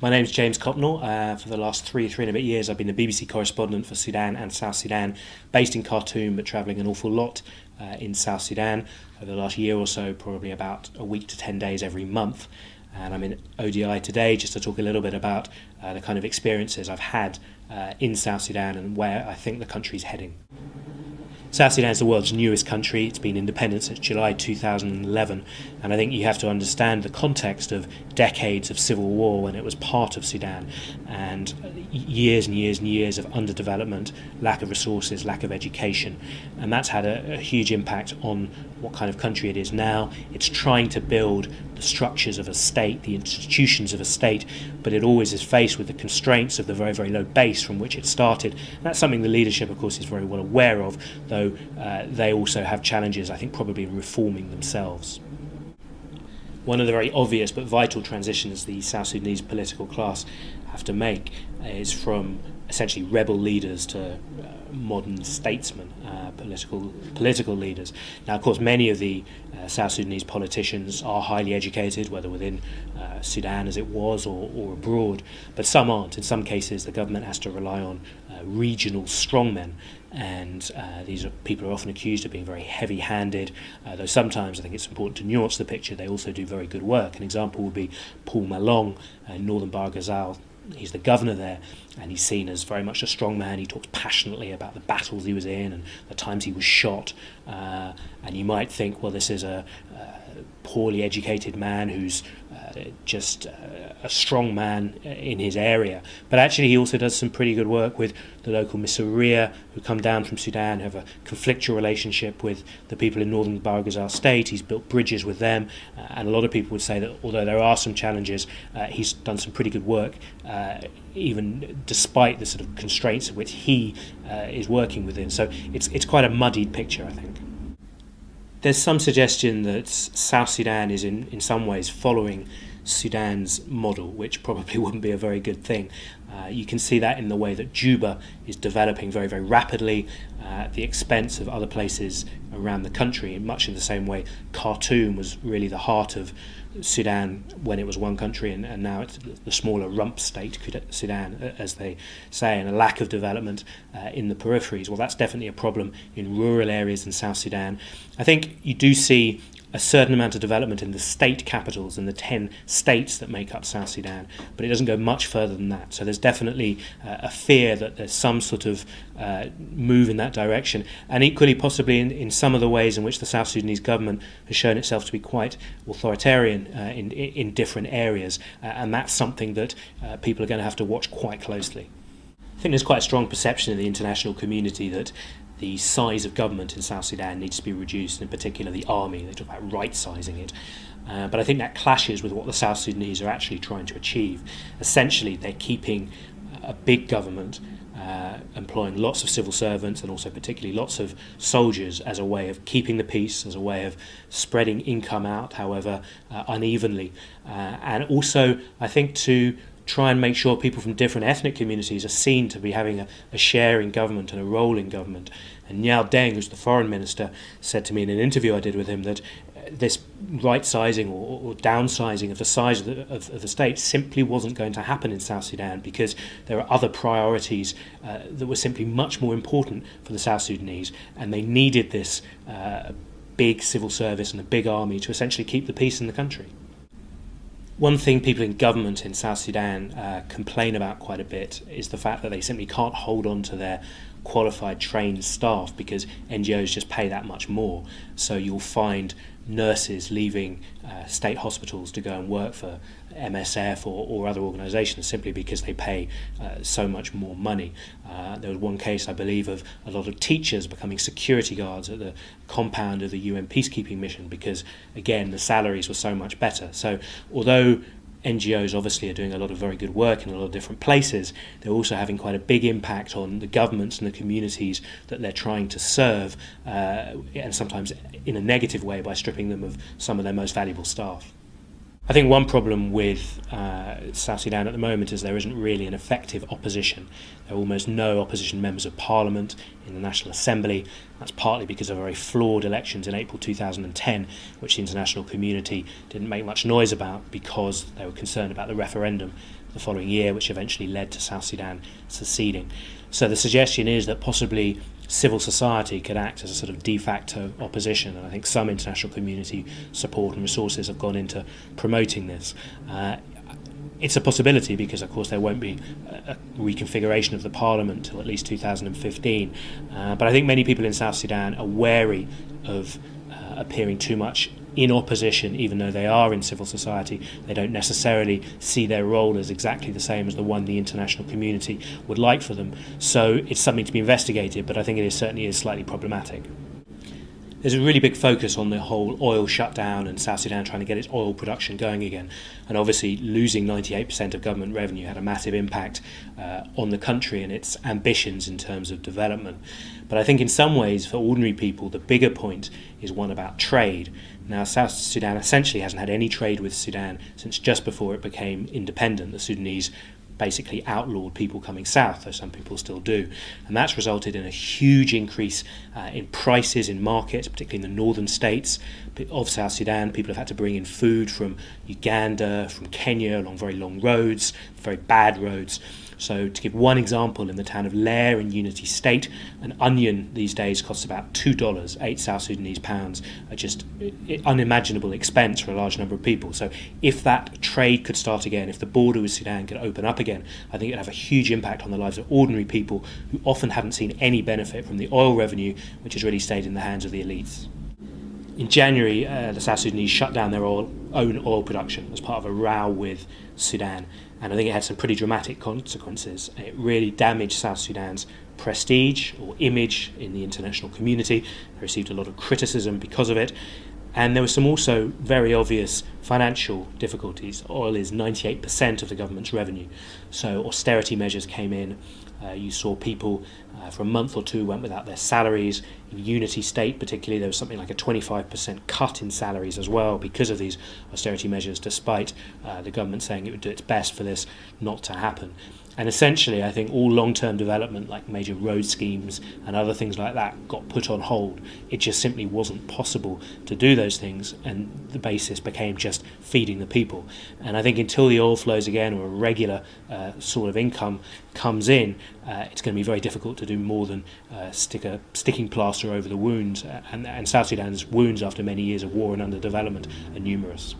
My name's James Copnall. For the last three and a bit years, I've been the BBC correspondent for Sudan and South Sudan, based in Khartoum, but travelling an awful lot in South Sudan. Over the last year or so, probably about a week to 10 days every month. And I'm in ODI today just to talk a little bit about the kind of experiences I've had in South Sudan and where I think the country's heading. South Sudan is the world's newest country. It's been independent since July 2011, and I think you have to understand the context of decades of civil war when it was part of Sudan, and years and years and years of underdevelopment, lack of resources, lack of education, and that's had a huge impact on what kind of country it is now. It's trying to build the structures of a state, the institutions of a state, but it always is faced with the constraints of the very, very low base from which it started. And that's something the leadership, of course, is very well aware of, though they also have challenges, I think, probably in reforming themselves. One of the very obvious but vital transitions the South Sudanese political class have to make is from essentially rebel leaders to modern statesmen, political leaders. Now, of course, many of the South Sudanese politicians are highly educated, whether within Sudan as it was or abroad, but some aren't. In some cases, the government has to rely on regional strongmen, and these are people who are often accused of being very heavy-handed, though sometimes I think it's important to nuance the picture. They also do very good work. An example would be Paul Malong in northern Bahr-Ghazal. He's the governor there, and he's seen as very much a strong man. He talks passionately about the battles he was in and the times he was shot, and you might think, well, this is a poorly educated man who's just a strong man in his area. But actually he also does some pretty good work with the local Missouriya, who come down from Sudan, who have a conflictual relationship with the people in northern Bahr-Ghazal state. He's built bridges with them, and a lot of people would say that although there are some challenges, he's done some pretty good work, even despite the sort of constraints which he is working within. So it's quite a muddied picture, I think. There's some suggestion that South Sudan is in some ways following Sudan's model, which probably wouldn't be a very good thing. You can see that in the way that Juba is developing very, very rapidly at the expense of other places around the country, much in the same way Khartoum was really the heart of Sudan when it was one country, and now it's the smaller rump state, Sudan, as they say, and a lack of development in the peripheries. Well, that's definitely a problem in rural areas in South Sudan. I think you do see a certain amount of development in the state capitals and the 10 states that make up South Sudan, but it doesn't go much further than that. So there's definitely a fear that there's some sort of move in that direction, and equally possibly in some of the ways in which the South Sudanese government has shown itself to be quite authoritarian in different areas, and that's something that people are going to have to watch quite closely. I think there's quite a strong perception in the international community that the size of government in South Sudan needs to be reduced, in particular the army. They talk about right-sizing it. But I think that clashes with what the South Sudanese are actually trying to achieve. Essentially, they're keeping a big government, employing lots of civil servants and also particularly lots of soldiers as a way of keeping the peace, as a way of spreading income out, however unevenly. And also, I think, to try and make sure people from different ethnic communities are seen to be having a share in government and a role in government. And Nyao Deng, who's the foreign minister, said to me in an interview I did with him that this right-sizing or downsizing of the size of the state simply wasn't going to happen in South Sudan because there are other priorities that were simply much more important for the South Sudanese, and they needed this big civil service and a big army to essentially keep the peace in the country. One thing people in government in South Sudan complain about quite a bit is the fact that they simply can't hold on to their qualified, trained staff because NGOs just pay that much more. So you'll find nurses leaving state hospitals to go and work for MSF or other organisations simply because they pay so much more money. There was one case, I believe, of a lot of teachers becoming security guards at the compound of the UN peacekeeping mission because, again, the salaries were so much better. So although NGOs obviously are doing a lot of very good work in a lot of different places, they're also having quite a big impact on the governments and the communities that they're trying to serve, and sometimes in a negative way by stripping them of some of their most valuable staff. I think one problem with South Sudan at the moment is there isn't really an effective opposition. There are almost no opposition members of parliament in the National Assembly. That's partly because of very flawed elections in April 2010, which the international community didn't make much noise about because they were concerned about the referendum the following year, which eventually led to South Sudan seceding. So the suggestion is that possibly civil society could act as a sort of de facto opposition, and I think some international community support and resources have gone into promoting this. It's a possibility because, of course, there won't be a reconfiguration of the parliament till at least 2015. But I think many people in South Sudan are wary of appearing too much in opposition, even though they are in civil society. They don't necessarily see their role as exactly the same as the one the international community would like for them. So it's something to be investigated, but I think it certainly is slightly problematic. There's a really big focus on the whole oil shutdown and South Sudan trying to get its oil production going again. And obviously losing 98% of government revenue had a massive impact on the country and its ambitions in terms of development. But I think in some ways, for ordinary people, the bigger point is one about trade. Now, South Sudan essentially hasn't had any trade with Sudan since just before it became independent. The Sudanese basically outlawed people coming south, though some people still do. And that's resulted in a huge increase in prices in markets, particularly in the northern states of South Sudan. People have had to bring in food from Uganda, from Kenya, along very long roads, very bad roads. So to give one example, in the town of Lair in Unity State, an onion these days costs about $2, 8 South Sudanese pounds, just unimaginable expense for a large number of people. So if that trade could start again, if the border with Sudan could open up again, I think it'd have a huge impact on the lives of ordinary people who often haven't seen any benefit from the oil revenue, which has really stayed in the hands of the elites. In January, the South Sudanese shut down their own oil production as part of a row with Sudan, and I think it had some pretty dramatic consequences. It really damaged South Sudan's prestige or image in the international community. It received a lot of criticism because of it, and there were some also very obvious financial difficulties. Oil is 98% of the government's revenue, so austerity measures came in. You saw people for a month or two went without their salaries. In Unity State particularly, there was something like a 25% cut in salaries as well because of these austerity measures, despite the government saying it would do its best for this not to happen. And essentially, I think all long-term development, like major road schemes and other things like that, got put on hold. It just simply wasn't possible to do those things, and the basis became just feeding the people. And I think until the oil flows again, or a regular sort of income comes in, it's going to be very difficult to do more than stick a sticking plaster over the wounds. And South Sudan's wounds after many years of war and underdevelopment are numerous.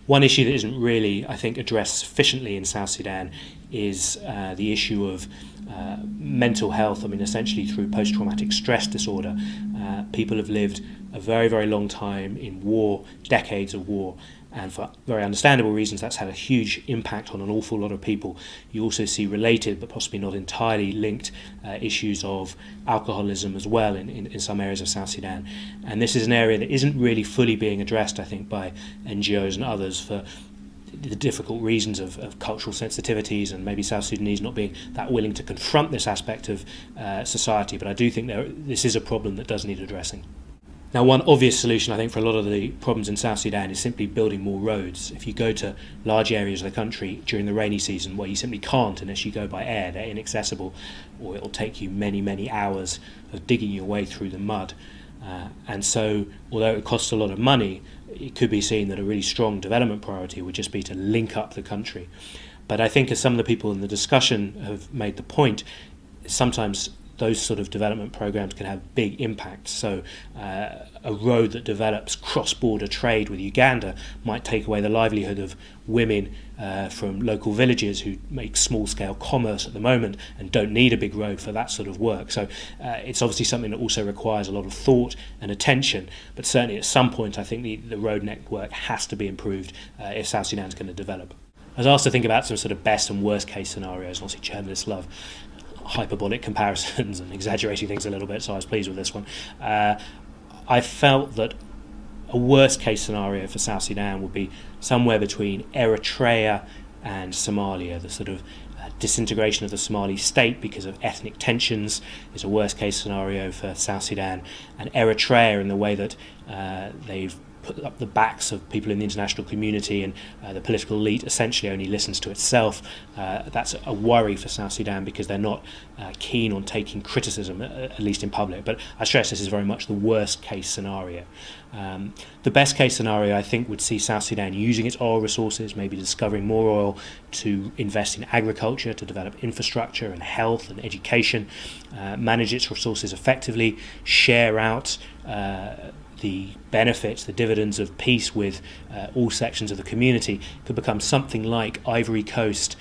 One issue that isn't really, I think, addressed sufficiently in South Sudan is the issue of mental health. I mean, essentially through post-traumatic stress disorder, people have lived a very, very long time in war, decades of war, and for very understandable reasons that's had a huge impact on an awful lot of people. You also see related, but possibly not entirely linked, issues of alcoholism as well in some areas of South Sudan. And this is an area that isn't really fully being addressed, I think, by NGOs and others for the difficult reasons of cultural sensitivities and maybe South Sudanese not being that willing to confront this aspect of society. But I do think this is a problem that does need addressing. Now, one obvious solution, I think, for a lot of the problems in South Sudan is simply building more roads. If you go to large areas of the country during the rainy season where you simply can't unless you go by air, they're inaccessible, or it'll take you many, many hours of digging your way through the mud. And so, although it costs a lot of money, it could be seen that a really strong development priority would just be to link up the country. But I think, as some of the people in the discussion have made the point, sometimes those sort of development programs can have big impacts. So a road that develops cross-border trade with Uganda might take away the livelihood of women from local villages who make small-scale commerce at the moment and don't need a big road for that sort of work. So it's obviously something that also requires a lot of thought and attention, but certainly at some point I think the road network has to be improved if South Sudan is going to develop. I was asked to think about some sort of best and worst case scenarios. Obviously journalists love hyperbolic comparisons and exaggerating things a little bit, so I was pleased with this one. I felt that a worst case scenario for South Sudan would be somewhere between Eritrea and Somalia. The sort of disintegration of the Somali state because of ethnic tensions is a worst case scenario for South Sudan, and Eritrea in the way that they've put up the backs of people in the international community, and the political elite essentially only listens to itself. That's a worry for South Sudan because they're not keen on taking criticism, at least in public. But I stress this is very much the worst case scenario. The best case scenario, I think, would see South Sudan using its oil resources, maybe discovering more oil, to invest in agriculture, to develop infrastructure and health and education, manage its resources effectively, share out the benefits, the dividends of peace with all sections of the community. Could become something like Ivory Coast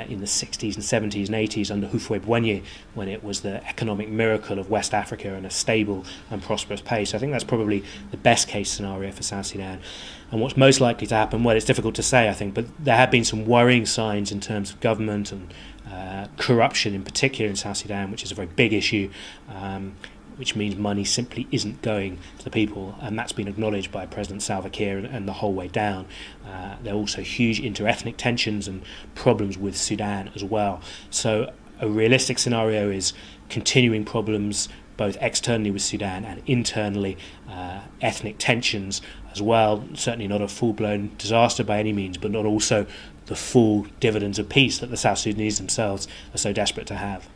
in the 60s and 70s and 80s under Houphouët-Boigny, when it was the economic miracle of West Africa and a stable and prosperous pace. I think that's probably the best case scenario for South Sudan. And what's most likely to happen, well, it's difficult to say, I think, but there have been some worrying signs in terms of government and corruption in particular in South Sudan, which is a very big issue, which means money simply isn't going to the people, and that's been acknowledged by President Salva Kiir and the whole way down. There are also huge inter-ethnic tensions and problems with Sudan as well. So a realistic scenario is continuing problems both externally with Sudan and internally, ethnic tensions as well. Certainly not a full-blown disaster by any means, but not also the full dividends of peace that the South Sudanese themselves are so desperate to have.